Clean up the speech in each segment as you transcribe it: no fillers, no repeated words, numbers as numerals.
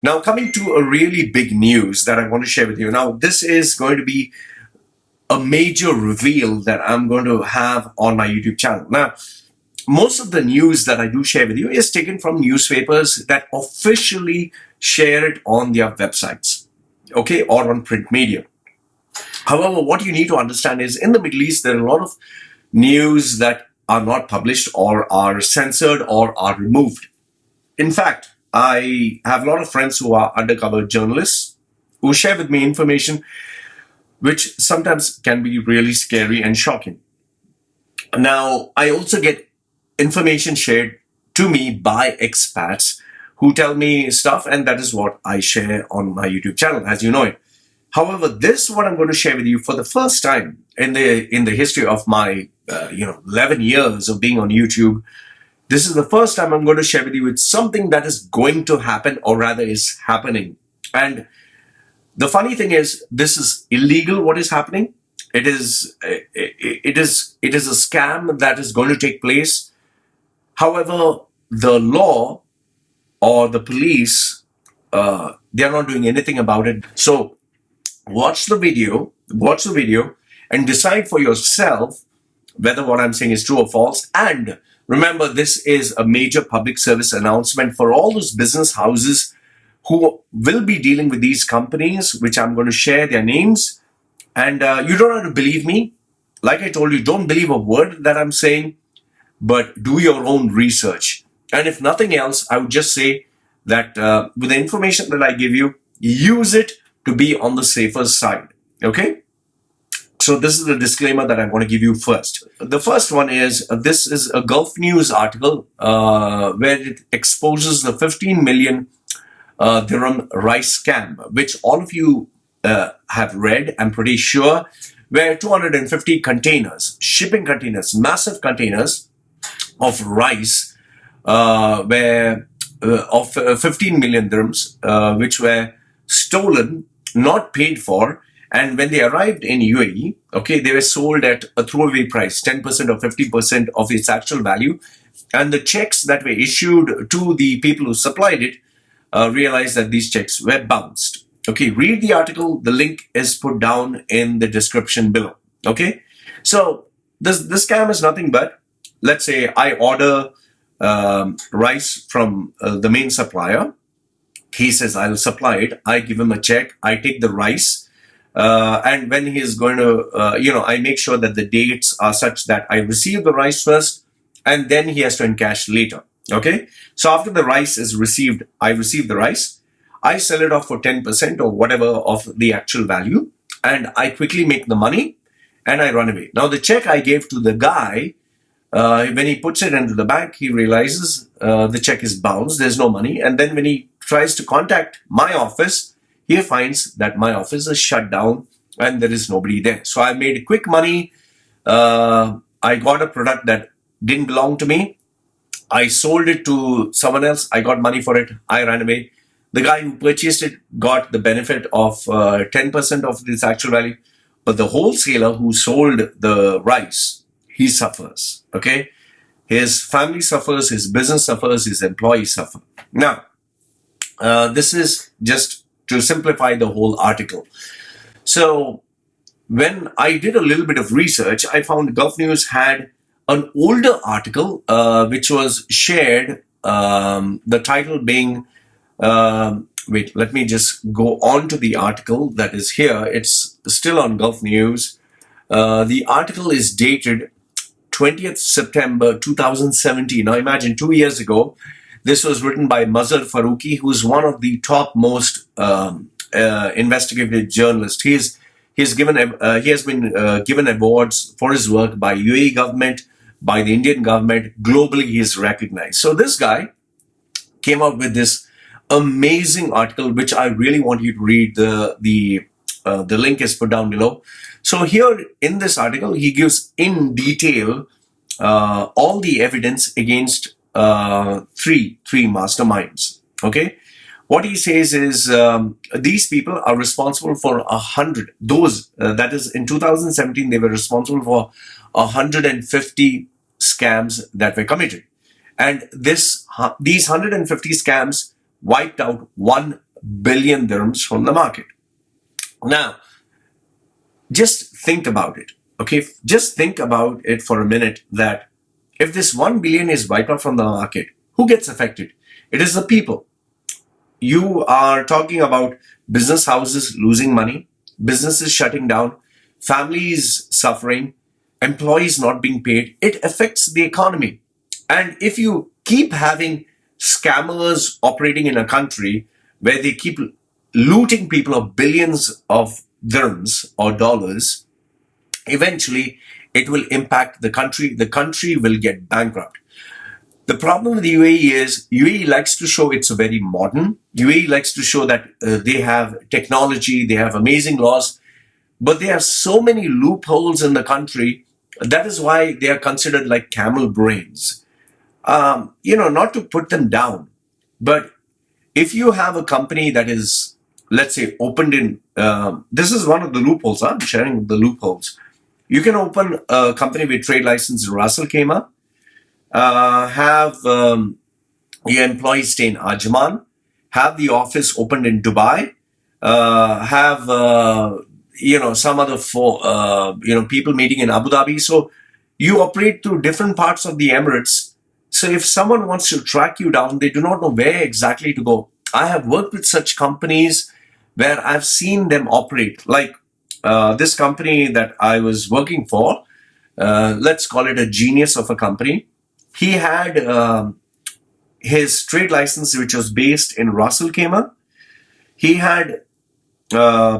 Now, coming to a really big news that I want to share with you. Now, this is going to be a major reveal that I'm going to have on my YouTube channel. Now, most of the news that I do share with you is taken from newspapers that officially share it on their websites, okay, or on print media. However, what you need to understand is in the Middle East, there are a lot of news that are not published or are censored or are removed. In fact, I have a lot of friends who are undercover journalists who share with me information which sometimes can be really scary and shocking. Now, I also get information shared to me by expats who tell me stuff, and that is what I share on my YouTube channel, as you know it. However, this what I'm going to share with you for the first time in the history of my 11 years of being on YouTube. This is the first time I'm going to share with you with something that is going to happen, or rather is happening. And the funny thing is, this is illegal. What is happening? It is a scam that is going to take place. However, the law or the police, they are not doing anything about it. So watch the video, and decide for yourself whether what I'm saying is true or false. And remember, this is a major public service announcement for all those business houses who will be dealing with these companies, which I'm going to share their names. And you don't have to believe me. Like I told you, don't believe a word that I'm saying, but do your own research. And if nothing else, I would just say that with the information that I give you, use it to be on the safer side. Okay? So this is the disclaimer that I want to give you first. The first one is, this is a Gulf News article where it exposes the 15 million dirham rice scam, which all of you have read, I'm pretty sure, where 250 containers, shipping containers, massive containers of rice were of 15 million dirhams, which were stolen, not paid for. And when they arrived in UAE, okay, they were sold at a throwaway price, 10% or 50% of its actual value. And the checks that were issued to the people who supplied it realized that these checks were bounced. Okay, read the article. The link is put down in the description below. Okay, so this scam is nothing but, let's say I order rice from the main supplier. He says, I'll supply it. I give him a check. I take the rice. And when he is going to, I make sure that the dates are such that I receive the rice first, and then he has to encash later. Okay. So after the rice is received, I receive the rice. I sell it off for 10% or whatever of the actual value, and I quickly make the money and I run away. Now, the check I gave to the guy, when he puts it into the bank, he realizes the check is bounced. There's no money. And then when he tries to contact my office, he finds that my office is shut down and there is nobody there. So I made quick money. I got a product that didn't belong to me. I sold it to someone else. I got money for it. I ran away. The guy who purchased it got the benefit of 10% of its actual value. But the wholesaler who sold the rice, he suffers. Okay? His family suffers, his business suffers, his employees suffer. Now, this is just to simplify the whole article. So when I did a little bit of research, I found Gulf News had an older article which was shared, the title being, wait, let me just go on to the article that is here. It's still on Gulf News. The article is dated 20th September 2017. Now imagine 2 years ago. This was written by Mazhar Farooqui, who's one of the top most investigative journalists. He has been given awards for his work by UAE government, by the Indian government. Globally, he is recognized. So this guy came up with this amazing article, which I really want you to read. The link is put down below. So here in this article, he gives in detail all the evidence against three masterminds. Okay, what he says is these people are responsible for 100. Those that is in 2017 they were responsible for 150 scams that were committed, and these 150 scams wiped out $1 billion dirhams from the market. Now, just think about it. Okay, just think about it for a minute that if this 1 billion is wiped out from the market, who gets affected? It is the people. You are talking about business houses losing money, businesses shutting down, families suffering, employees not being paid. It affects the economy. And if you keep having scammers operating in a country where they keep looting people of billions of dirhams or dollars, eventually it will impact the country. The country will get bankrupt. The problem with the UAE is UAE likes to show it's very modern. UAE likes to show that they have technology, they have amazing laws, but there are so many loopholes in the country. That is why they are considered like camel brains. Not to put them down, but if you have a company that is, let's say, opened in, this is one of the loopholes, I'm sharing the loopholes. You can open a company with trade license in Ras Al Khaimah, have your employees stay in Ajman, have the office opened in Dubai, have some other people meeting in Abu Dhabi. So you operate through different parts of the Emirates. So if someone wants to track you down, they do not know where exactly to go. I have worked with such companies where I've seen them operate. Like this company that I was working for, let's call it a genius of a company. He had his trade license, which was based in Ras Al Khaimah. He had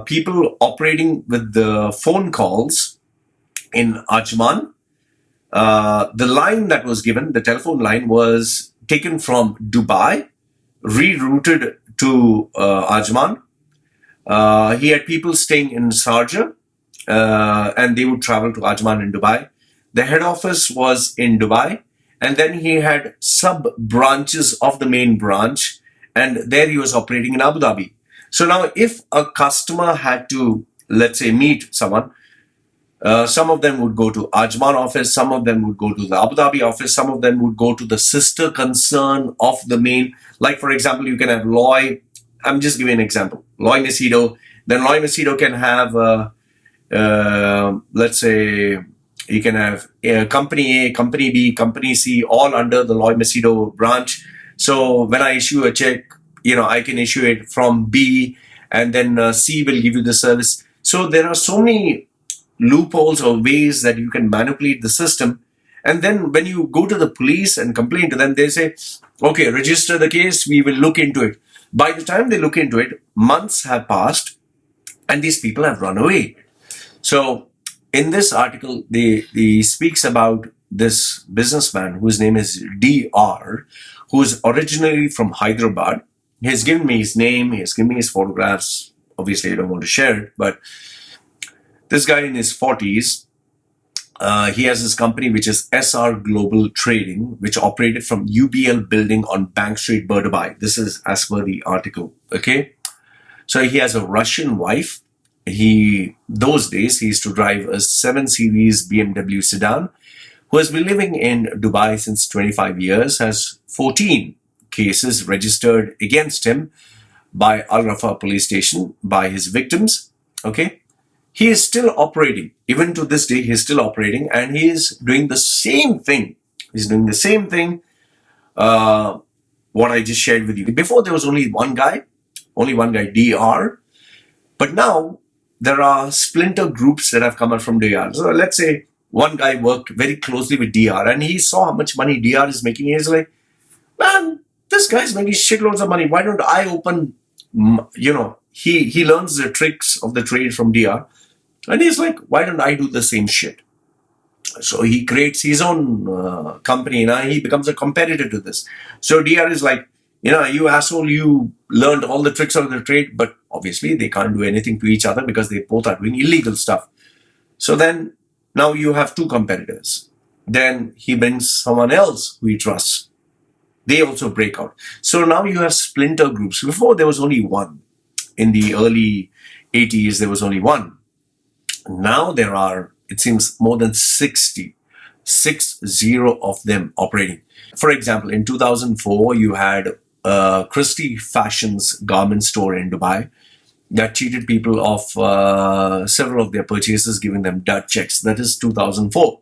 people operating with the phone calls in Ajman. The line that was given, the telephone line, was taken from Dubai, rerouted to Ajman. He had people staying in Sharjah, and they would travel to Ajman in Dubai. The head office was in Dubai, and then he had sub-branches of the main branch, and there he was operating in Abu Dhabi. So now if a customer had to, let's say, meet someone, some of them would go to Ajman office, some of them would go to the Abu Dhabi office, some of them would go to the sister concern of the main. Like, for example, you can have Loy, I'm just giving an example, Loy Machedo. Then Loy Machedo can have, let's say, you can have company A, company B, company C, all under the Loy Machedo branch. So when I issue a check, I can issue it from B, and then C will give you the service. So there are so many loopholes or ways that you can manipulate the system. And then when you go to the police and complain to them, they say, okay, register the case, we will look into it. By the time they look into it, months have passed and these people have run away. So in this article, he speaks about this businessman whose name is DR, who is originally from Hyderabad. He has given me his name, he has given me his photographs. Obviously, I don't want to share it, but this guy in his 40s, he has his company, which is SR Global Trading, which operated from UBL building on Bank Street, Dubai. This is as per the article, okay? So he has a Russian wife. Those days, he used to drive a 7 Series BMW sedan, who has been living in Dubai since 25 years, has 14 cases registered against him by Al Rafa police station by his victims, okay? He is still operating. Even to this day, he is still operating, and he is doing the same thing. He's doing the same thing, what I just shared with you. Before, there was only one guy, DR. But now, there are splinter groups that have come out from DR. So let's say one guy worked very closely with DR, and he saw how much money DR is making. He's like, man, this guy's making shitloads of money. Why don't I open, he learns the tricks of the trade from DR. And he's like, why don't I do the same shit? So he creates his own company. Now he becomes a competitor to this. So DR is like, you asshole, you learned all the tricks of the trade, but obviously they can't do anything to each other because they both are doing illegal stuff. So then now you have two competitors. Then he brings someone else who he trusts. They also break out. So now you have splinter groups. Before there was only one. In the early 80s, there was only one. Now there are, it seems, more than 60 of them operating. For example, in 2004, you had Christie Fashion's garment store in Dubai that cheated people of several of their purchases, giving them dud checks. That is 2004.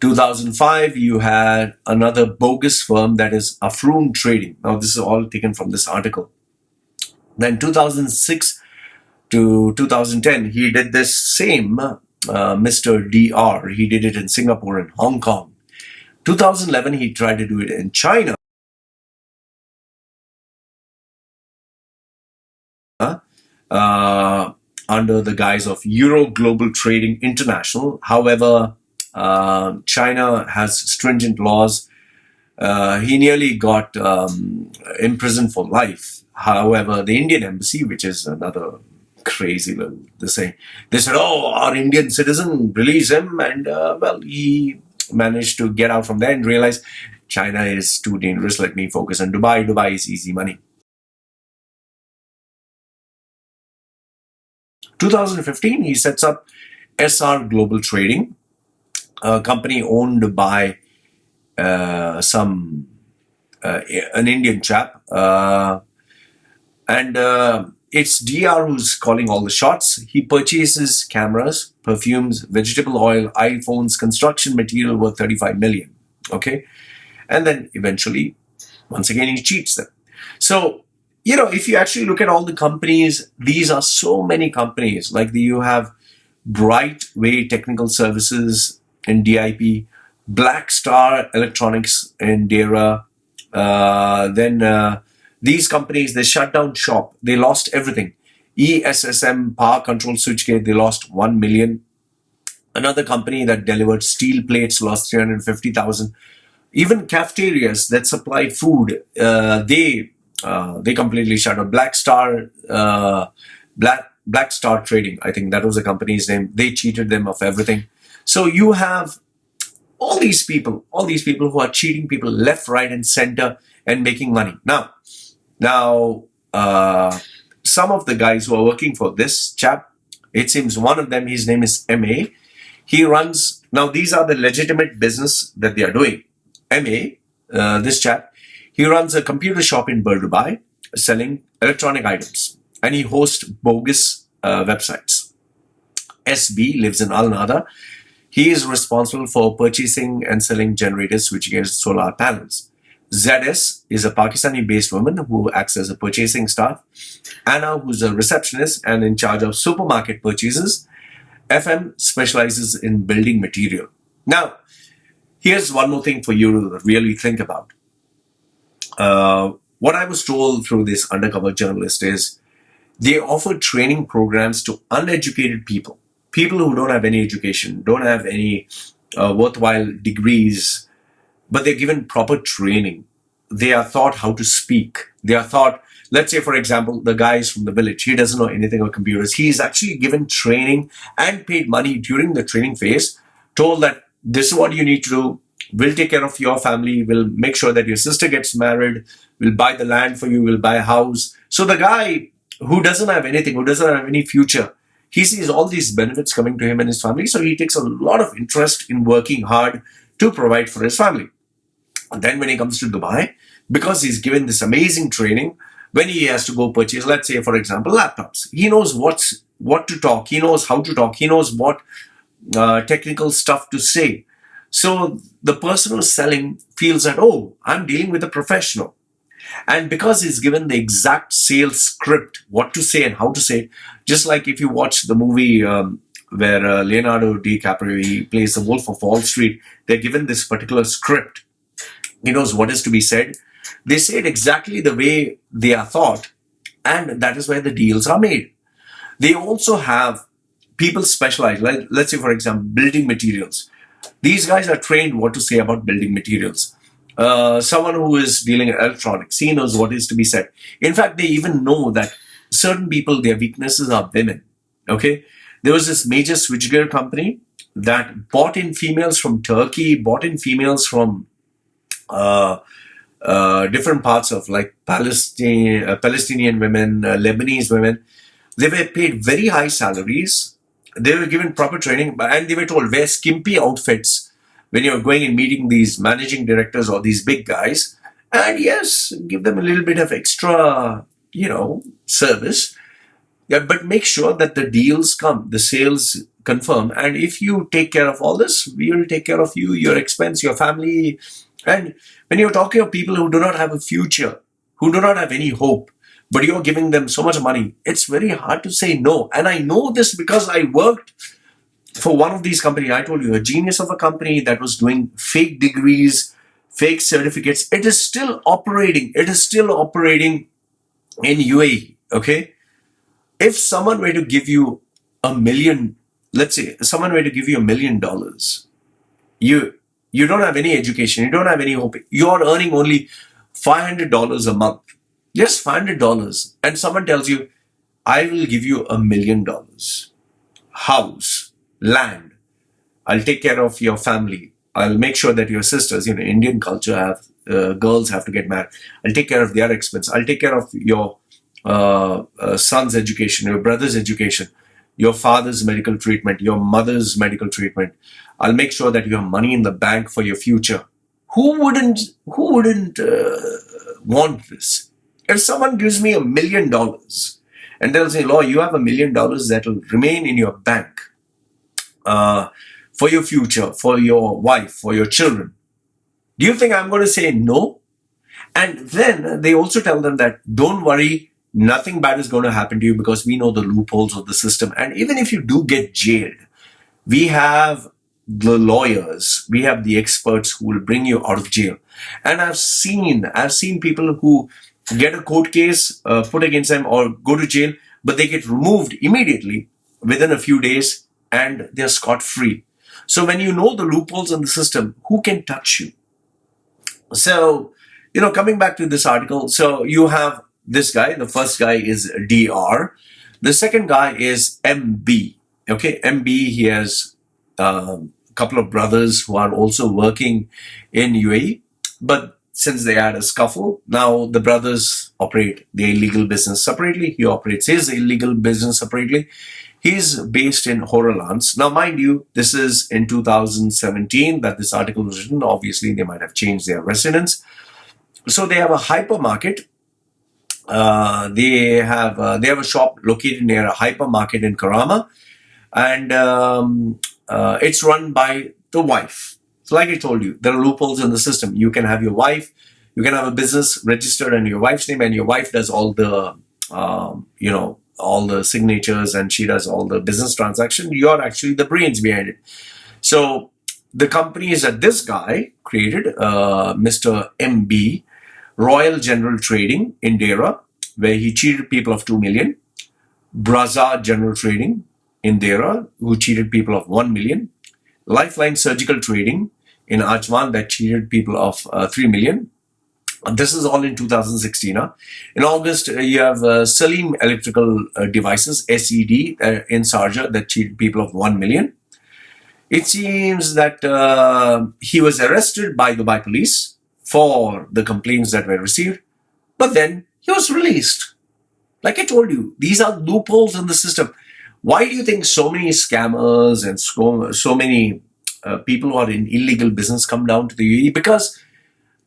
2005, you had another bogus firm, that is Afroon Trading. Now, this is all taken from this article. Then 2006 to 2010, he did this same Mr. DR. He did it in Singapore and Hong Kong. 2011, he tried to do it in China. Under the guise of Euro Global Trading International. However, China has stringent laws. He nearly got imprisoned for life. However, the Indian embassy, which is another crazy little, they said, oh, our Indian citizen, release him. And well, he managed to get out from there and realize China is too dangerous. Let me focus on Dubai. Dubai is easy money. 2015, he sets up SR Global Trading, a company owned by an Indian chap. And it's DR who's calling all the shots. He purchases cameras, perfumes, vegetable oil, iPhones, construction material worth 35 million. Okay. And then eventually, once again, he cheats them. So, you know, if you actually look at all the companies, these are so many companies. Like you have Brightway Technical Services in DIP, Black Star Electronics in Dera. Then these companies, they shut down shop. They lost everything. ESSM Power Control Switchgear, they lost 1 million. Another company that delivered steel plates lost 350,000. Even cafeterias that supply food, they completely shut down. Black Star Trading, I think that was the company's name. They cheated them of everything. So you have all these people who are cheating people left, right, and center and making money. Now, some of the guys who are working for this chap, it seems one of them, his name is MA. He runs, now these are the legitimate business that they are doing. MA, this chap, he runs a computer shop in Dubai selling electronic items, and he hosts bogus websites. SB lives in Al Nada. He is responsible for purchasing and selling generators, switchgear, solar panels. ZS is a Pakistani-based woman who acts as a purchasing staff. Anna, who's a receptionist and in charge of supermarket purchases. FM specializes in building material. Now, here's one more thing for you to really think about. What I was told through this undercover journalist is they offer training programs to uneducated people who don't have any education, don't have any worthwhile degrees, but they're given proper training. They are taught how to speak. They are taught, let's say, for example, the guy is from the village. He doesn't know anything about computers. He is actually given training and paid money during the training phase, told that this is what you need to do. We'll take care of your family. We'll make sure that your sister gets married. We'll buy the land for you. We'll buy a house. So the guy who doesn't have anything, who doesn't have any future, he sees all these benefits coming to him and his family. So he takes a lot of interest in working hard to provide for his family. And then when he comes to Dubai, because he's given this amazing training, when he has to go purchase, let's say, for example, laptops, he knows what to talk. He knows how to talk. He knows what technical stuff to say. So the person who's selling feels that, oh, I'm dealing with a professional. And because he's given the exact sales script, what to say and how to say, just like if you watch the movie where Leonardo DiCaprio, he plays the Wolf of Wall Street, they're given this particular script. He knows what is to be said. They say it exactly the way they are thought, and that is where the deals are made. They also have people specialized, like, let's say, for example, building materials. These guys are trained what to say about building materials. Someone who is dealing in electronics, he knows what is to be said. In fact, they even know that certain people, their weaknesses are women. Okay, there was this major switchgear company that bought in females from Turkey, bought in females from different parts of like Palestinian women, Lebanese women. They were paid very high salaries. They were given proper training, and they were told wear skimpy outfits when you're going and meeting these managing directors or these big guys. And yes, give them a little bit of extra, service. Yeah, but make sure that the deals come, the sales confirm. And if you take care of all this, we will take care of you, your expense, your family. And when you're talking of people who do not have a future, who do not have any hope, but you're giving them so much money, it's very hard to say no. And I know this because I worked for one of these companies. I told you, a genius of a company that was doing fake degrees, fake certificates. It is still operating. It is still operating in UAE. Okay. If someone were to give you a million, let's say someone were to give you $1 million, you don't have any education, you don't have any hope, you're earning only $500 a month, just $500, and someone tells you, I will give you $1 million, house, land, I'll take care of your family, I'll make sure that your sisters, Indian culture have girls have to get married, I'll take care of their expense, I'll take care of your son's education, your brother's education, your father's medical treatment, your mother's medical treatment. I'll make sure that you have money in the bank for your future. Who wouldn't want this? If someone gives me $1 million and tells me, Loy, you have $1 million that will remain in your bank for your future, for your wife, for your children, do you think I'm going to say no? And then they also tell them that don't worry, nothing bad is going to happen to you because we know the loopholes of the system. And even if you do get jailed, we have the lawyers, we have the experts who will bring you out of jail. And I've seen people who get a court case put against them or go to jail, but they get removed immediately within a few days and they're scot-free. So when you know the loopholes in the system, who can touch you? So, coming back to this article, so you have this guy. The first guy is DR. The second guy is MB. Okay, MB, he has a couple of brothers who are also working in UAE. But since they had a scuffle, now the brothers operate the illegal business separately. He operates his illegal business separately. He's based in Horolans. Now, mind you, this is in 2017 that this article was written. Obviously, they might have changed their residence. So they have a hypermarket. They have a shop located near a hypermarket in Karama, and it's run by the wife. So, like I told you, there are loopholes in the system. You can have your wife, you can have a business registered under your wife's name, and your wife does all the, all the signatures, and she does all the business transaction. You're actually the brains behind it. So, the companies that this guy created, Mr. MB, Royal General Trading in Dera, where he cheated people of 2 million. Brazza General Trading in Dera, who cheated people of 1 million. Lifeline Surgical Trading in Ajman, that cheated people of 3 million. This is all in 2016. In August, you have Salim Electrical Devices, SED, in Sharjah, that cheated people of 1 million. It seems that he was arrested by Dubai police for the complaints that were received, but then he was released. Like I told you, these are loopholes in the system. Why do you think so many scammers and so many people who are in illegal business come down to the UAE? Because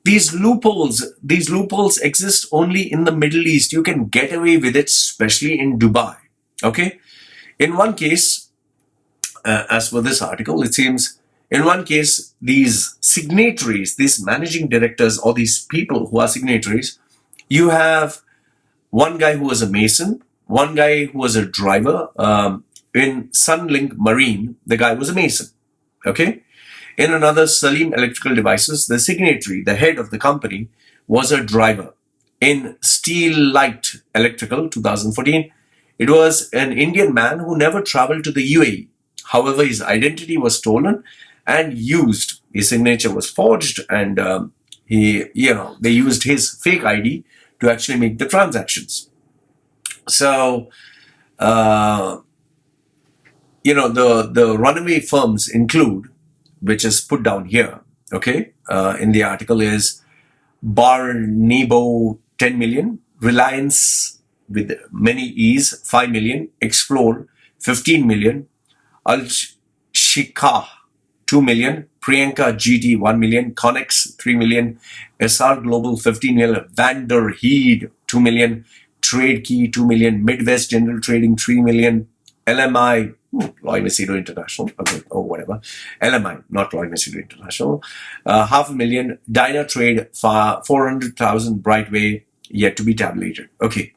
these loopholes exist only in the Middle East. You can get away with it, especially in Dubai. Okay? In one case, as per this article, it seems in one case, these signatories, these managing directors, or these people who are signatories, you have one guy who was a mason, one guy who was a driver. In Sunlink Marine, the guy was a mason. Okay? In another, Salim Electrical Devices, the signatory, the head of the company, was a driver. In Steel Light Electrical, 2014, it was an Indian man who never traveled to the UAE. However, his identity was stolen and used. His signature was forged, and they used his fake ID to actually make the transactions. So, the runaway firms include, which is put down here, okay, in the article, is Barnebo 10 million, Reliance with many E's 5 million, Explore 15 million, Al Shikah 2 million, Priyanka GT 1 million, Connex 3 million, SR Global 15 million, Vanderheed 2 million, Trade Key 2 million, Midwest General Trading 3 million, LMI, Loy Machedo International, okay, or whatever, LMI, not Loy Machedo International, 500,000, Dyna Trade 400,000, Brightway yet to be tabulated. Okay,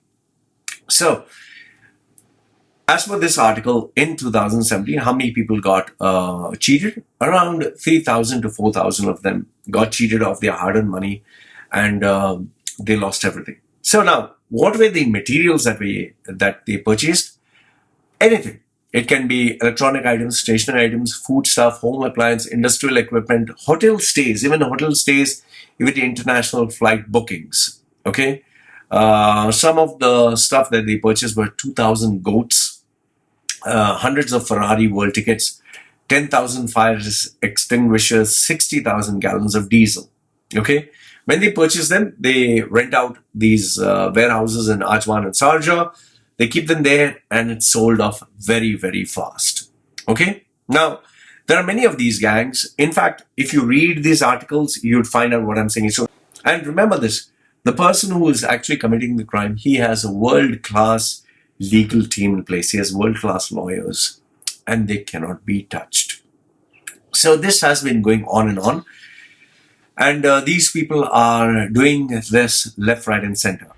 so as per this article, in 2017, how many people got cheated? Around 3,000 to 4,000 of them got cheated of their hard-earned money, and they lost everything. So now, what were the materials that they purchased? Anything. It can be electronic items, stationery items, food stuff, home appliance, industrial equipment, hotel stays, even hotel stays, even the international flight bookings. Okay. Some of the stuff that they purchased were 2,000 goats, hundreds of Ferrari World tickets, 10,000 fire extinguishers, 60,000 gallons of diesel. Okay. When they purchase them, they rent out these warehouses in Ajman and Sharjah. They keep them there and it's sold off very, very fast. Okay. Now, there are many of these gangs. In fact, if you read these articles, you'd find out what I'm saying. So, and remember this, the person who is actually committing the crime, he has a world-class legal team in place. He has world-class lawyers and they cannot be touched. So this has been going on and on. And these people are doing this left, right, and center.